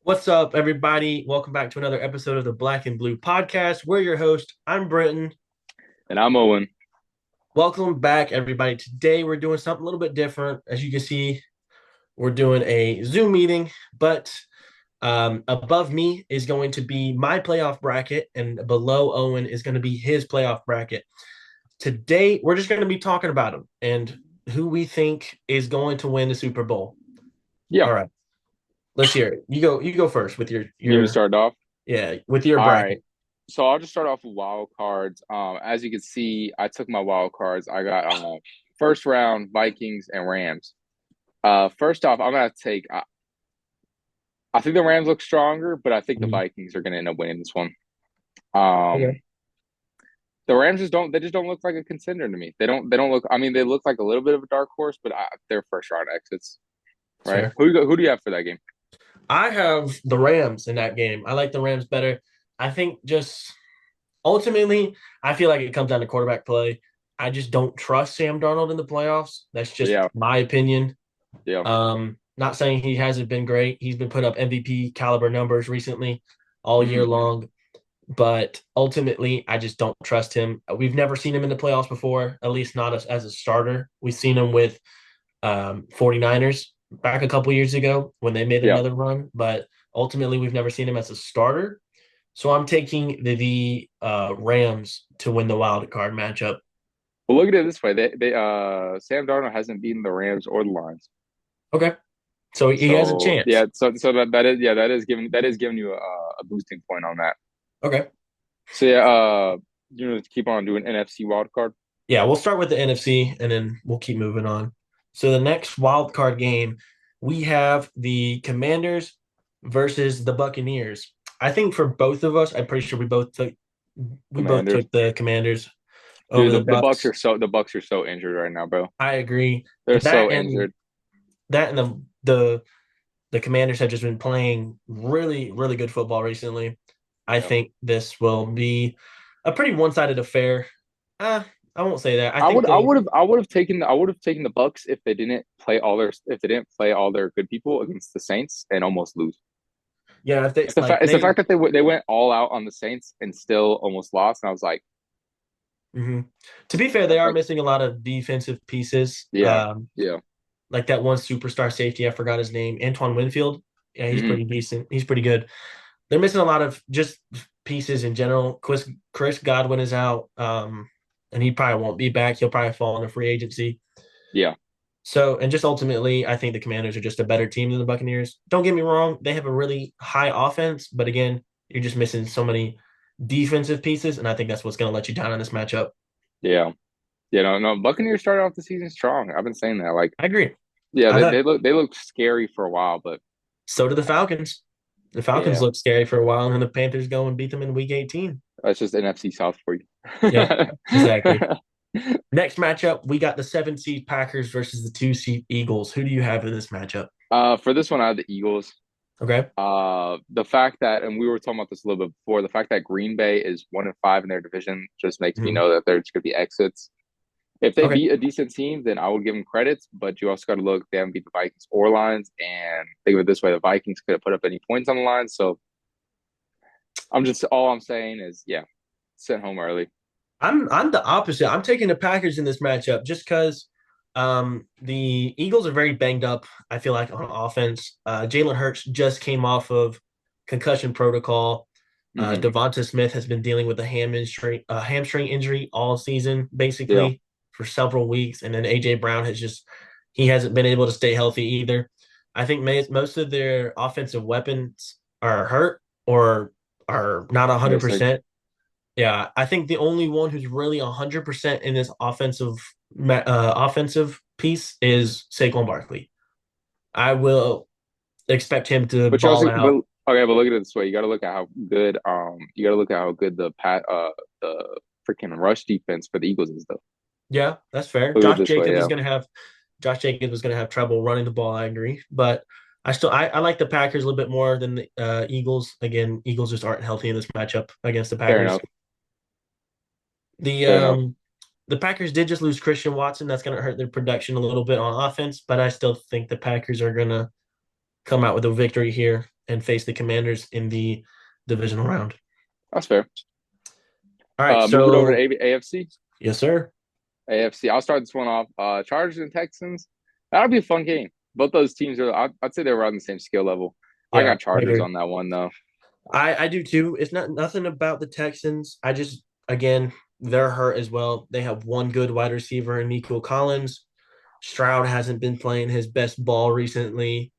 What's up, everybody? Welcome back to another episode of the Black and Blue Podcast. We're your host. I'm Brenton. And I'm Owen. Welcome back, everybody. Today we're doing something a little bit different. As you can see, we're doing a Zoom meeting, but above me is going to be my playoff bracket, and below Owen is going to be his playoff bracket. Today, we're just going to be talking about him and who we think is going to win the Super Bowl. Yeah, All right, let's hear it. You go first with your you want me to your start off? yeah with your All right. bracket. So I'll just start off with wild cards. As you can see, I took my wild cards. I got first round Vikings and Rams. First off, I'm gonna take. I think the Rams look stronger, but I think the Mhm. Vikings are gonna end up winning this one. Um, Okay. the Rams just don't. They just don't look like a contender to me. They don't. They don't look. I mean, they look like a little bit of a dark horse, but they're first round exits, That's right? fair. Who do you have for that game? I have the Rams in that game. I like the Rams better. I think just ultimately, I feel like it comes down to quarterback play. I just don't trust Sam Darnold in the playoffs. That's just Yeah, my opinion. yeah. Not saying he hasn't been great. He's been putting up MVP caliber numbers recently, all year Hmm. long. But ultimately, I just don't trust him. We've never seen him in the playoffs before, at least not as a starter. We've seen him with 49ers back a couple years ago when they made Yeah. another run, but ultimately we've never seen him as a starter. So I'm taking the Rams to win the wild card matchup. Well, look at it this way: they Sam Darnold hasn't beaten the Rams or the Lions. Okay, so he has a So chance. yeah, so that is giving you a boosting point on that. Okay, So yeah, keep on doing NFC wild card. yeah, we'll start with the NFC and then we'll keep moving on. So the next wild card game, we have the Commanders versus the Buccaneers. I think for both of us, I'm pretty sure we both took Commanders, the Commanders over dude, the the Bucks Bucks. are so injured right now, bro. I agree. They're That so and injured. that and the Commanders have just been playing really, really good football recently. I Yeah, think this will be a pretty one-sided affair. Uh, I won't say that. I I think would I the would have I would have taken the Bucks if they didn't play all their good people against the Saints and almost lose. yeah, if they It's the like fact it's the they fact that they went all out on the Saints and still almost lost. And I was like, mhm. To be fair, they that's are like, missing a lot of defensive pieces. yeah, yeah. Like that one superstar safety, I forgot his name, Antoine Winfield. Yeah, he's Hmm. pretty decent. He's pretty good. They're missing a lot of just pieces in general. Chris Godwin is out, and he probably won't be back. He'll probably fall into free agency. Yeah. So, and just ultimately, I think the Commanders are just a better team than the Buccaneers. Don't get me wrong; they have a really high offense, but again, you're just missing so many defensive pieces, and I think that's what's going to let you down in this matchup. Yeah. Yeah, no. Buccaneers started off the season strong. I've been saying that. Like, I agree. yeah, I thought they look scary for a while, but so do the Falcons. The Falcons yeah, looked scary for a while, and then the Panthers go and beat them in Week 18. that's just NFC South for you. Yep, exactly. Next matchup, we got the 7 seed Packers versus the 2 seed Eagles. Who do you have in this matchup? For this one, I have the Eagles. Okay. The fact that, and we were talking about this a little bit before, the fact that Green Bay is 1-5 in their division just makes me Mhm. know that there's going to be exits. If they Okay. beat a decent team, then I would give them credits. But you also got to look; they haven't beat the Vikings or Lions, and think of it this way: the Vikings could have put up any points on the line. So all I'm saying is, yeah, sent home early. I'm the opposite. I'm taking the Packers in this matchup just because the Eagles are very banged up, I feel like, on offense. Jalen Hurts just came off of concussion protocol. Hmm. Devonta Smith has been dealing with a hamstring injury all season, Yeah. basically for several weeks, and then AJ Brown he hasn't been able to stay healthy either. I think most of their offensive weapons are hurt or are not Missing. 100%. Yeah, I think the only one who's really 100% in this offensive piece is Saquon Barkley. I will expect him to But you ball also, but out. okay, but look at it this way: you got to look at how good, you got to look at how good the freaking rush defense for the Eagles is, though. Yeah, that's fair. Look at it this way, yeah. Josh Jacobs was gonna have trouble running the ball. I agree, but I like the Packers a little bit more than the Eagles. Again, Eagles just aren't healthy in this matchup against the Fair Packers. enough. The Fair enough. um the Packers did just lose Christian Watson. That's gonna hurt their production a little bit on offense, but I still think the Packers are gonna come out with a victory here and face the Commanders in the divisional round. That's fair. All right, Moving over so to AFC. yes, sir. AFC. I'll start this one off. Chargers and Texans. That'll be a fun game. Both those teams are. I'd say they're around the same skill level. I Yeah, got I Chargers agree. on that one though. I do too. It's not nothing about the Texans. I just again they're hurt as well. They have one good wide receiver in Nico Collins. Stroud hasn't been playing his best ball recently.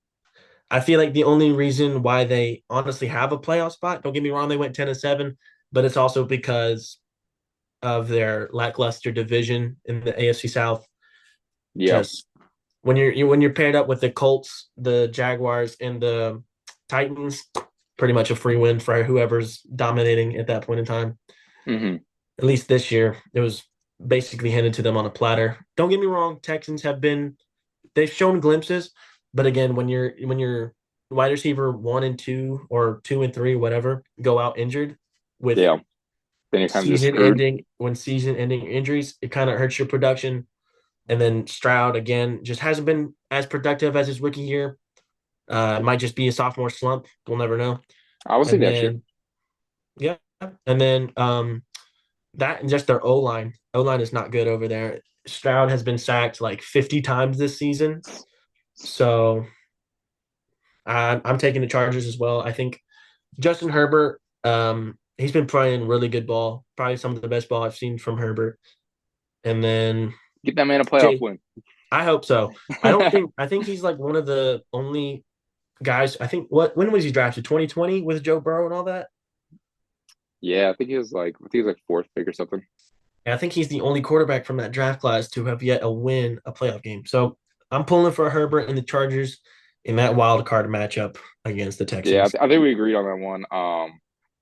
I feel like the only reason why they honestly have a playoff spot, don't get me wrong, they went 10-7, but it's also because of their lackluster division in the AFC South. Yeah. Just when you're paired up with the Colts, the Jaguars, and the Titans, pretty much a free win for whoever's dominating at that point in time. Hmm. At least this year, it was basically handed to them on a platter. Don't get me wrong, Texans have been they've shown glimpses, but again, when you're wide receiver 1 and 2 or 2 and 3, whatever, go out injured with Yeah. Then you're kind of just screwed. season ending injuries, it kind of hurts your production. And then Stroud again just hasn't been as productive as his rookie year. It might just be a sophomore slump. We'll never know. I will see And next year. then yeah, and then that and just their O line. O line is not good over there. Stroud has been sacked like 50 times this season. So I'm taking the Chargers as well. I think Justin Herbert, he's been playing really good ball. Probably some of the best ball I've seen from Herbert. And then Get that man a playoff Jay, win. I hope so. I think he's like one of the only guys. I think when was he drafted? 2020 with Joe Burrow and all that? Yeah, I think he was like fourth pick or something. And I think he's the only quarterback from that draft class to have yet win a playoff game. So I'm pulling for Herbert and the Chargers in that wild card matchup against the Yeah, Texans. I think we agreed on that one. Mhm.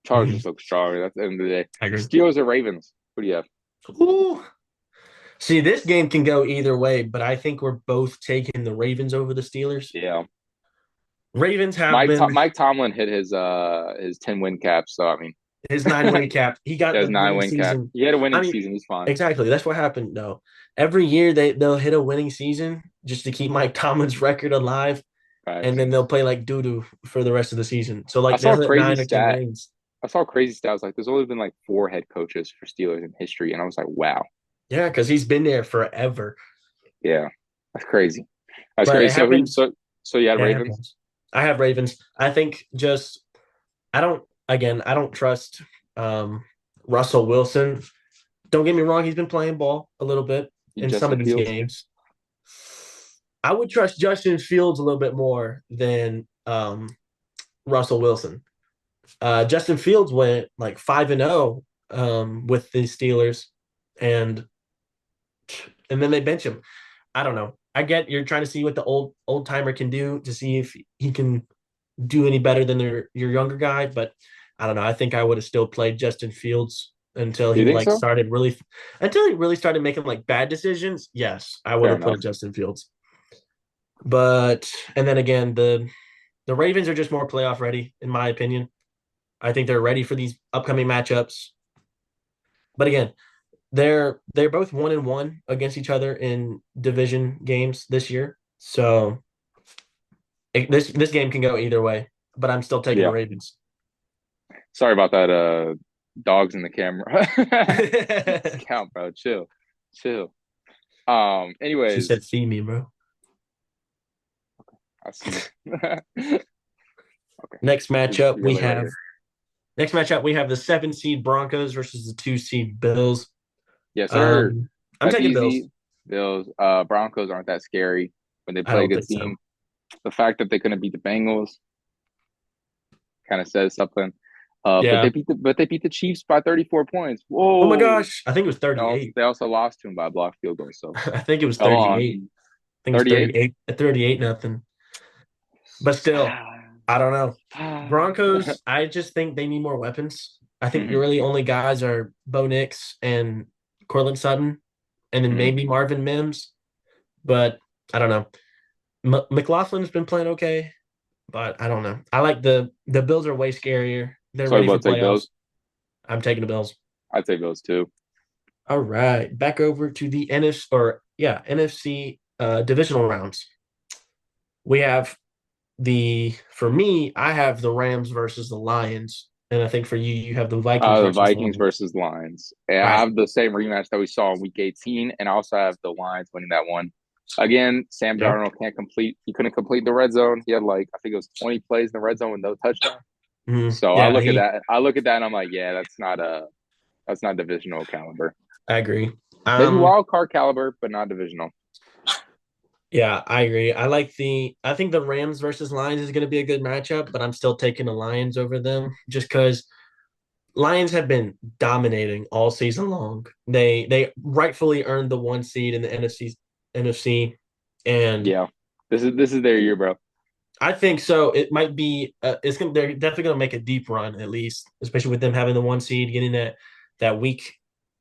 Chargers look strong. That's the end of the day. I agree. Steelers or Ravens? What do you have? Ooh. See, this game can go either way, but I think we're both taking the Ravens over the Steelers. Yeah, Ravens have been Mike Tomlin hit his 10 win cap. So I mean, his 9 win cap. He he got has the nine winning win cap. season. He had a I winning mean, season. He's fine. exactly. That's what happened. No, every year they'll hit a winning season just to keep Mike Tomlin's record alive, and Facts. then they'll play like doo doo for the rest of the season. So I like saw they'll a hit crazy 9 or 10 stat. wins. I saw crazy stats like there's only been like four head coaches for Steelers in history, and I was like, wow, Yeah, because he's been there forever. yeah, that's crazy. That's But crazy. it happens. So you had Yeah, it Ravens? happens. I have Ravens. I think just I don't again, I don't trust Russell Wilson. Don't get me wrong, he's been playing ball a little bit in some Justin of these Fields? games. I would trust Justin Fields a little bit more than Russell Wilson. Justin Fields went like 5-0 with the Steelers, and then they bench him. I don't know. I get you're trying to see what the old timer can do to see if he can do any better than your younger guy, but I don't know. I think I would have still played Justin Fields until You he think like so? started really until he really started making like bad decisions. Yes, I would Fair have played enough. Justin Fields. But and then again, the Ravens are just more playoff ready, in my opinion. I think they're ready for these upcoming matchups. But again, they're both 1-1 against each other in division games this year. So this game can go either way, but I'm still taking the Yeah. Ravens. Sorry about that. Dogs in the camera. She Count, bro. Chill, chill. said, Anyways, "Feed me, bro." I see. Okay. Next See matchup you we later, right have here. next matchup we have the 7 seed Broncos versus the 2 seed Bills. Yes, sir. Um, I'm That's taking Bills. easy. Bills. Broncos aren't that scary when they I play a don't good think so. team. The fact that they couldn't beat the Bengals kind of says something. But Yeah. they beat the Chiefs by 34 points. Oh my Whoa. gosh, I think it was 38. They also lost to him by a blocked field goal. So I think it was come 38. on. I think it was 38? 38. 38 nothing. But still, I don't know. Broncos, I just think they need more weapons. I think the Hmm. really only guys are Bo Nix and Cortland Sutton, and then Hmm. maybe Marvin Mims. But I don't know. McLaughlin's been playing okay, but I don't know. I like the Bills are way scarier. They're So I ready for both take playoffs. Bills. I'm taking the Bills. I'd take Bills too. All right, back over to the NFC NFC divisional rounds. We have the for me, I have the Rams versus the Lions, and I think for you, you have the Vikings The versus the Vikings Lions. versus Lions. And I Right. have the same rematch that we saw in Week 18, and I also have the Lions winning that one. Again, Sam Yeah. Darnold can't complete. He couldn't complete the red zone. He had like I think it was 20 plays in the red zone with no touchdown. So I Yeah. look at that. I look at that, and I'm like, yeah, that's not divisional caliber. I agree. Maybe Um, wild card caliber, but not divisional. yeah, I agree. I think the Rams versus Lions is going to be a good matchup, but I'm still taking the Lions over them just because Lions have been dominating all season long. They rightfully earned the one seed in the NFC, and Yeah, this is their year, bro. I think so. It might be. It's gonna. They're definitely gonna make a deep run at least, especially with them having the one seed, getting that week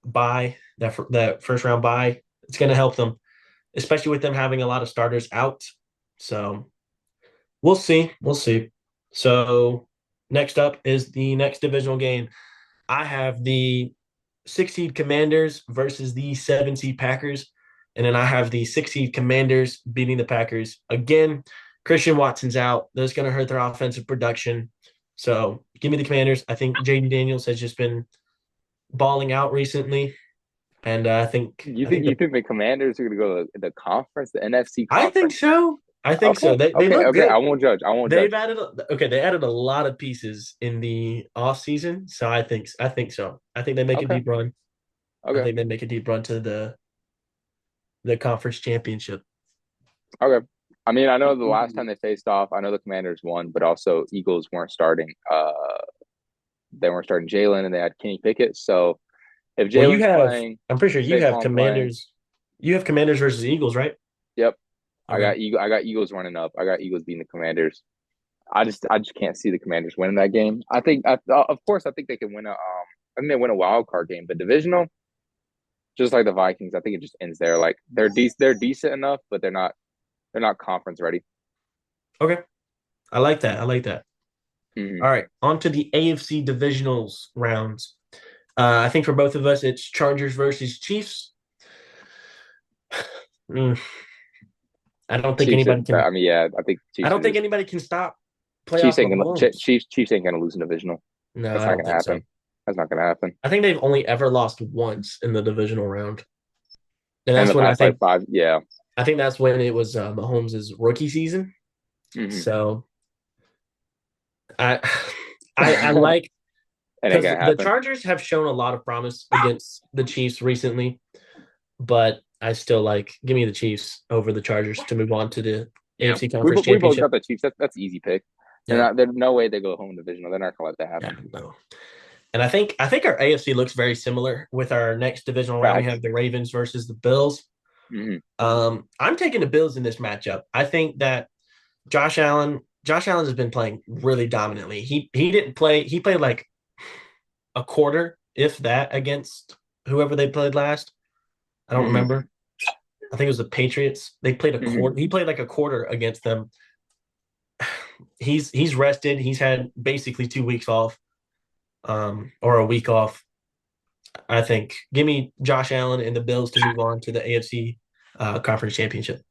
bye, that first round bye. It's gonna help them, especially with them having a lot of starters out. So we'll see. We'll see. So next up is the next divisional game. I have the six seed Commanders versus the seven seed Packers. And then I have the six seed Commanders beating the Packers. Again, Christian Watson's out. That's going to hurt their offensive production. So give me the Commanders. I think Jaden Daniels has just been balling out recently. And You I think think the the Commanders are going to go to the conference, the NFC I think conference? so. I think Okay, so. They okay, look okay. I good. won't judge. I won't They've judge. added okay, they added a lot of pieces in the off season. So I think so. I think they make a Okay, deep run. I okay, think they make a deep run to the conference championship. okay. I mean, I know the last time they faced off, I know the Commanders won, but also Eagles weren't starting. They weren't starting Jalen, and they had Kenny Pickett. So if Well, Jalen's playing, I'm pretty sure you have Saquon playing, Commanders. You have Commanders versus Eagles, right? yep. Okay. I got Eagles running up. I got Eagles beating the Commanders. I just can't see the Commanders winning that game. Of course, I think they can win a I think they win a wild card game, but divisional, just like the Vikings, I think it just ends there. Like they're decent enough, but they're not conference ready. Okay. I like that. I like that. Mm-hmm. All right. On to the AFC divisionals rounds. I think for both of us, it's Chargers versus Chiefs. Mm, I don't think Chiefs. anybody can. I mean, yeah, I think I Chiefs don't are think just anybody can stop playoff Mahomes. Chiefs ain't gonna lose in divisional. No, That's I not don't gonna think so. happen. That's not gonna happen. I think they've only ever lost once in the divisional round, and In that's the when past like 5, yeah. I think that's when it was Mahomes' rookie season. Mm-hmm. So I I like It ain't because gonna the happen. Chargers have shown a lot of promise against the Chiefs recently, but I still like give me the Chiefs over the Chargers to move on to the Yeah, AFC Conference we both Championship. got the Chiefs. That's easy pick. And Yeah, there's no way they go home divisional. They're not gonna let that yeah, happen. no. And I think our AFC looks very similar with our next divisional round. We Facts. have the Ravens versus the Bills. Mm-hmm. I'm taking the Bills in this matchup. I think that Josh Allen has been playing really dominantly. He didn't play. He played like a quarter, if that, against whoever they played last. I don't Mm-hmm. remember. I think it was the Patriots. They played a Mm-hmm. quarter. He played like a quarter against them. He's rested. He's had basically 2 weeks off, or a week off. I think. Give me Josh Allen and the Bills to move on to the AFC Conference Championship.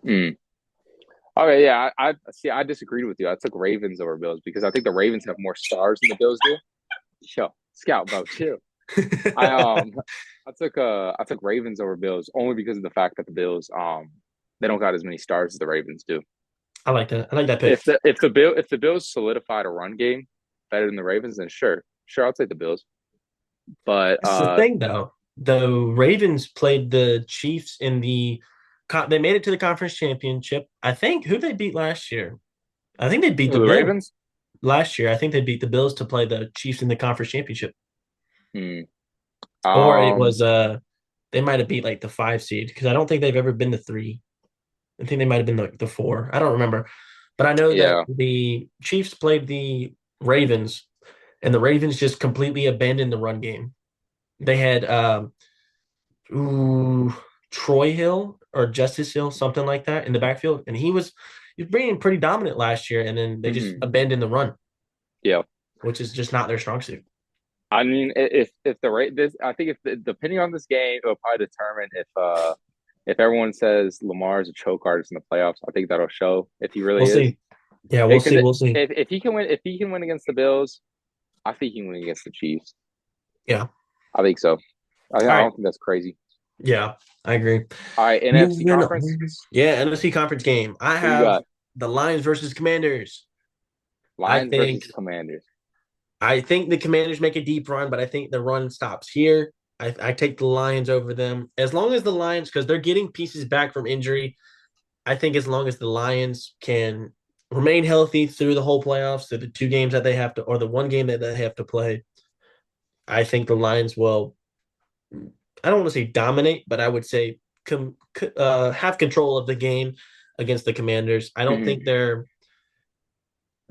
Mm. Okay, yeah, I see. I disagreed with you. I took Ravens over Bills because I think the Ravens have more stars than the Bills do. Yo, scout, bro, chill. I I took Ravens over Bills only because of the fact that the Bills they don't got as many stars as the Ravens do. I like that. I like that pick. If the Bills solidified a run game better than the Ravens, then sure I'll take the Bills. But This is the thing, though. The Ravens played the Chiefs in they made it to the conference championship. I think who they beat last year. I think they beat the the Bills Ravens, last year. I think they beat the Bills to play the Chiefs in the conference championship. hmm, Or it was um, they might have beat like the 5 seed because I don't think they've ever been the 3. I think they might have been the 4. I don't remember. But I know that yeah, the Chiefs played the Ravens and the Ravens just completely abandoned the run game. They had ooh, Troy Hill or Justice Hill, something like that in the backfield. And he was being pretty dominant last year, and then they just hmm, abandoned the run, yeah. which is just not their strong suit. I mean, if the rate this, I think depending on this game, it'll probably determine if everyone says Lamar is a choke artist in the playoffs. I think that'll show if he We'll really is. see. Yeah, we'll Because see. We'll see. if he can win against the Bills, I think he can win against the Chiefs. Yeah. I think so. I All right. don't think that's crazy. Yeah, I agree. All right, NFC Moving conference. on. Yeah, NFC conference game. I Who you have got? the Lions versus Commanders. I Lions think versus Commanders. I think the Commanders make a deep run, but I think the run stops here. I take the Lions over them. As long as the Lions, because they're getting pieces back from injury, I think as long as the Lions can remain healthy through the whole playoffs, through the two games that they have to, or the one game that they have to play, I think the Lions will, I don't want to say dominate, but I would say have control of the game against the Commanders. I don't Hmm. think the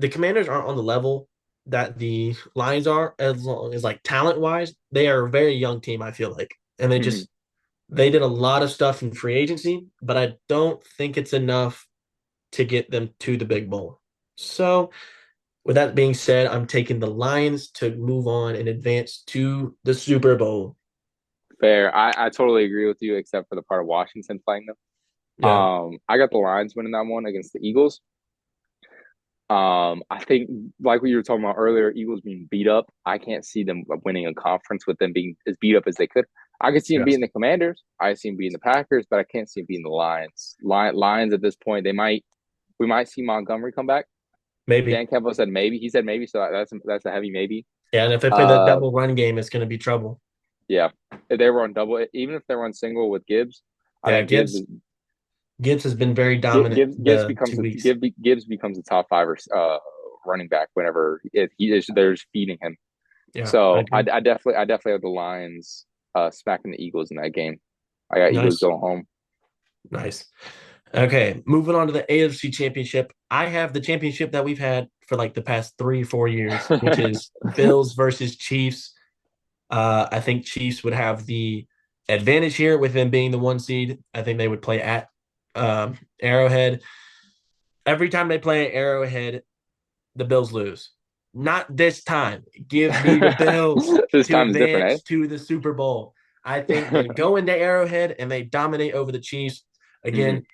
Commanders aren't on the level that the Lions are as long as like talent wise. They are a very young team, I feel like. And Hmm. they did a lot of stuff in free agency, but I don't think it's enough to get them to the big bowl. So with that being said, I'm taking the Lions to move on and advance to the Super Bowl. Fair. I totally agree with you, except for the part of Washington playing them. Yeah. I got the Lions winning that one against the Eagles. I think like what you were talking about earlier, Eagles being beat up. I can't see them winning a conference with them being as beat up as they could. I could see them Yes. beating the Commanders. I see them beating the Packers, but I can't see them beating the Lions. Lions at this point, we might see Montgomery come back. Maybe. Dan Campbell said maybe. He said maybe, so that's a heavy maybe. Yeah, and if they play the Uh, double run game, it's going to be trouble. yeah, if they were on double, even if they were on single with Gibbs, I Yeah, think Gibbs has been very dominant the 2 weeks. Gibbs becomes a top five or running back whenever they're just feeding him. Yeah, I So agree. I definitely have the Lions smacking the Eagles in that game. I got Eagles Nice, going home. nice. Okay, moving on to the AFC Championship. I have the championship that we've had for like the past 3 or 4 years, which is Bills versus Chiefs. I think Chiefs would have the advantage here with them being the 1 seed. I think they would play at Arrowhead. Every time they play at Arrowhead, the Bills lose. Not this time. Give me the Bills This to time is different, eh? advance to the Super Bowl. I think they go into Arrowhead and they dominate over the Chiefs. Hmm. Again,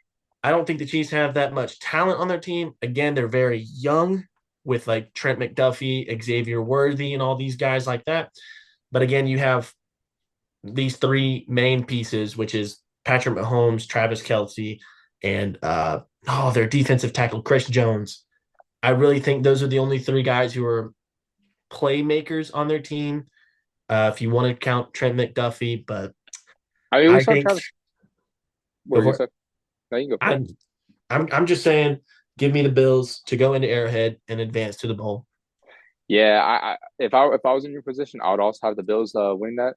I don't think the Chiefs have that much talent on their team. Again, they're very young with like Trent McDuffie, Xavier Worthy, and all these guys like that. But again, you have these three main pieces, which is Patrick Mahomes, Travis Kelce, and their defensive tackle, Chris Jones. I really think those are the only three guys who are playmakers on their team. If you want to count Trent McDuffie, but I mean, we I saw think Travis. What were you before saying? No, you can go for it. I'm I'm just saying, give me the Bills to go into Arrowhead and advance to the bowl. Yeah, if I was in your position, I would also have the Bills win that.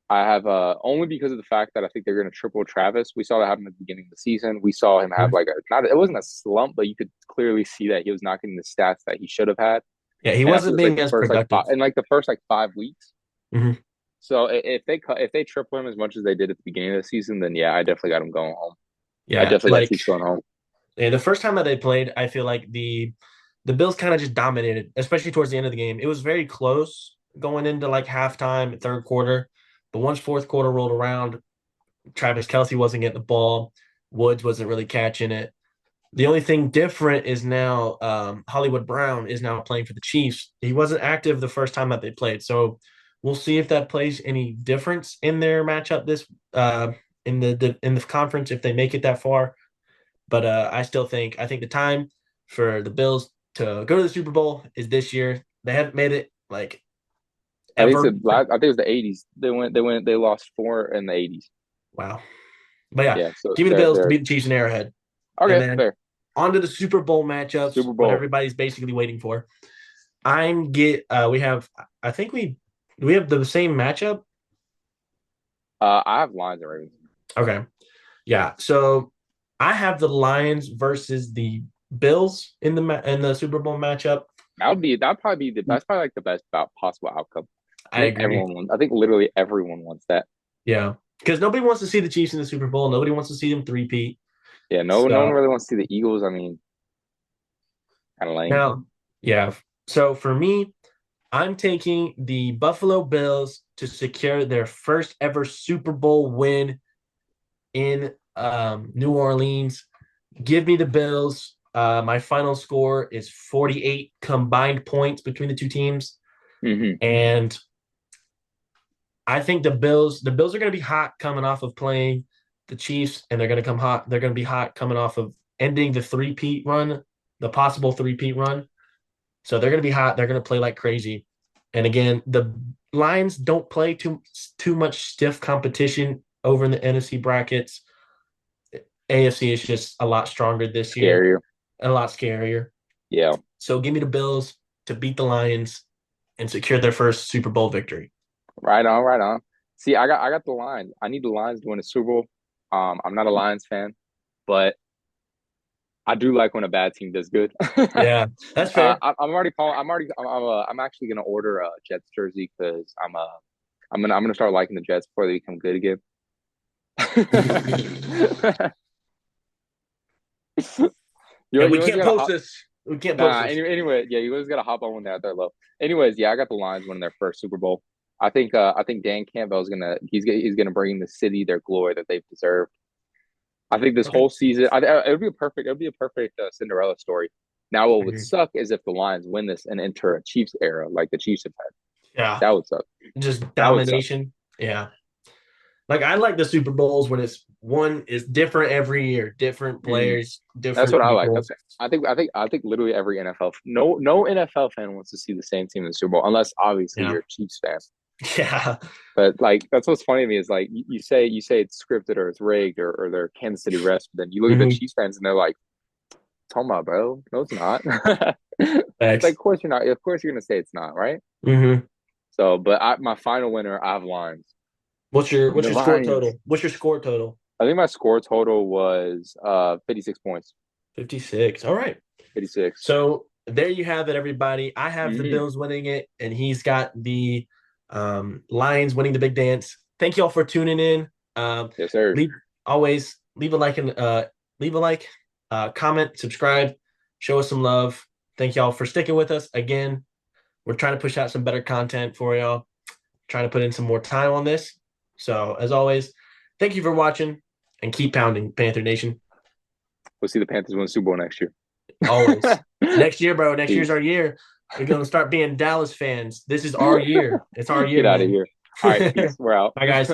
I have only because of the fact that I think they're going to triple Travis. We saw that happen at the beginning of the season. We saw him have like a not it wasn't a slump, but you could clearly see that he was not getting the stats that he should have had. Yeah, he And after wasn't this, like being the as first like productive. the first like 5 weeks. Mm-hmm. So if they triple him as much as they did at the beginning of the season, then yeah, I definitely got him going home. I Yeah, definitely got like Chiefs going home. the first time that they played, I feel like the Bills kind of just dominated, especially towards the end of the game. It was very close going into like halftime, third quarter. But once fourth quarter rolled around, Travis Kelce wasn't getting the ball. Woods wasn't really catching it. The only thing different is now Hollywood Brown is now playing for the Chiefs. He wasn't active the first time that they played, so we'll see if that plays any difference in their matchup this in the conference if they make it that far. But I think the time for the Bills to go to the Super Bowl is this year. They haven't made it like ever. I think it was the 80s. They lost four in the 80s. Wow. But yeah, Yeah, so give me the Bills to they're beat the Chiefs in Arrowhead. And okay, then fair. on to the Super Bowl matchups, Super what Bowl. everybody's basically waiting for. I'm get we have I think we have the same matchup. I have Lions and Ravens. Okay. Yeah. So I have the Lions versus the Bills in in the Super Bowl matchup. That'd probably be that's probably like the best about possible outcome. I agree. I think literally everyone wants that. Yeah. Because nobody wants to see the Chiefs in the Super Bowl. Nobody wants to see them three-peat. Yeah, no one So really wants to see the Eagles. I mean, kind of lame. now, yeah. So for me, I'm taking the Buffalo Bills to secure their first ever Super Bowl win in New Orleans. Give me the Bills. My final score is 48 combined points between the two teams. Hmm. And I think the Bills are going to be hot coming off of playing the Chiefs, and they're going to come hot. They're going to be hot coming off of ending the three-peat run, the possible three-peat run. So they're going to be hot. They're going to play like crazy. And again, the Lions don't play too much stiff competition over in the NFC brackets. AFC is just a lot stronger this year, Scarier. a lot scarier. Yeah. So give me the Bills to beat the Lions and secure their first Super Bowl victory. Right on, right on. See, I got the Lions. I need the Lions to win a Super Bowl. I'm not a Lions fan, but I do like when a bad team does good. Yeah, that's fair. I'm already calling. I'm actually gonna order a Jets jersey because I'm gonna start liking the Jets before they become good again. you And we you always can't gotta post hop. this. We can't post Nah. this. Anyway, yeah, you always gotta hop on when they're low. Anyways, yeah, I got the Lions winning their first Super Bowl. I think Dan Campbell's he's gonna bring the city their glory that they've deserved. I think this Okay. whole season, it would be a perfect Cinderella story. Now, what would Mhm. suck is if the Lions win this and enter a Chiefs era like the Chiefs have had. Yeah, That would suck. just That would suck. domination. Yeah. Like I like the Super Bowls when it's one is different every year, different Hmm. players, That's different what I like. people. I think literally every NFL no NFL fan wants to see the same team in the Super Bowl unless obviously Yeah. you're a Chiefs fan. Yeah. But like that's what's funny to me is like you say it's scripted or it's rigged or they're Kansas City refs, but then you look at the Hmm. Chiefs fans and they're like, "Talking about, bro? No, it's not." It's like, Thanks. of course you're not. Of course you're gonna say it's not, right? Hmm. So, my final winner, I have Lions. What's The your score Lions. total? What's your score total? I think my score total was 56 points. 56. All right. 56. So there you have it, everybody. I have the Hmm. Bills winning it, and he's got the Lions winning the big dance. Thank you all for tuning in. Yes, sir. Leave always leave a like, comment, subscribe, show us some love. Thank y'all for sticking with us. Again, we're trying to push out some better content for y'all. Trying to put in some more time on this. So as always, thank you for watching and keep pounding, Panther Nation. We'll see the Panthers win the Super Bowl next year. Always. Next year, bro. Next year's Peace. our year. We're gonna start being Dallas fans. This is our year. It's our year, Get out of man. here. All right, Bye, peace. We're out. guys.